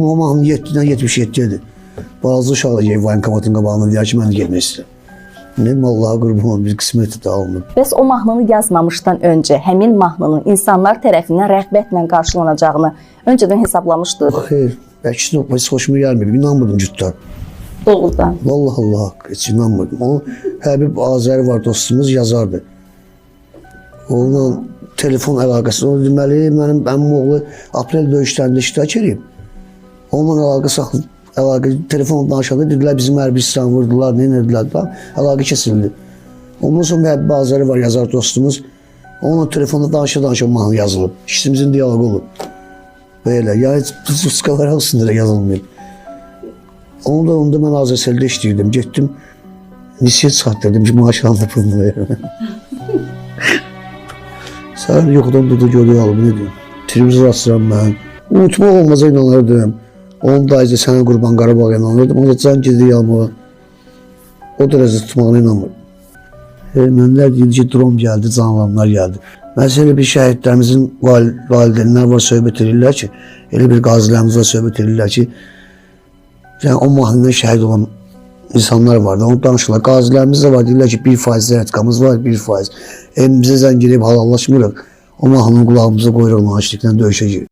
Ama mahnı 7-dən 77-dir. Bazı uşaqlar gəlib vankomatın qabağına deyər ki, mən də getmək istəyirəm. Ne bileyim, Allah'a qurban olum, bir qisməti də alınıb. Bəs o mahnını yazmamışdan öncə həmin mahnının insanlar tərəfindən rəğbətlə qarşılanacağını öncədən hesablamışdınız? Xeyr, əksinə heç xoşuma gəlmir. İnanmırdım cütdən. Doğrudan. Vallahi Allah, heç inanmırdım. O Həbib Azəri var, dostumuz yazardı. Onunla telefon əlaqəsi. O deməli, mənim əmim oğlu aprel döyüşlərində iştirak edib. Onunla əlaqə telefonla danışanda dedilər bizim Hərbistanı vurdular, nə edilər falan. Əlaqə kesildi. Ondan sonra Həbib Azəri var, yazar dostumuz. Onunla telefonda danışa-danışa mahnı yazılıb. İkimizin diyaloqu olub. Belə, ya heç puskalar olsun deyə yazılmayıb. Onda mən Azərseldə işləyirdim. Getdim, nisiyet çıxartdırdım ki, maaş aldı pulunu verirəm. Sən yoxdan dudu görüyor alıb, ne diyorum. Televizor asıram mən. Unutmaq olmaza inanırdım. Onun dayıcı sənə qurban Qarabağa inanırdım. Onda can gizli yanmağa. O dərəcə tutmağına inanmırdım. Ermənilər deyildi ki, dron gəldi, canlanlar gəldi. Məsələn, bir şəhidlərimizin valideynlər var, söhbət edirlər ki, elə bir qazilərimiz var, söhbət edirlər ki, yəni o mahnıdan şəhid olan insanlar vardı, onu danışırlar. Qazilərimiz də var, deyirlər ki, 1% zərətqamız var, 1%. Bizə zəng gelib halallaşmırıq, o mahnının qulağımıza qoyuruq, naşiliklə döyüşəcəyik.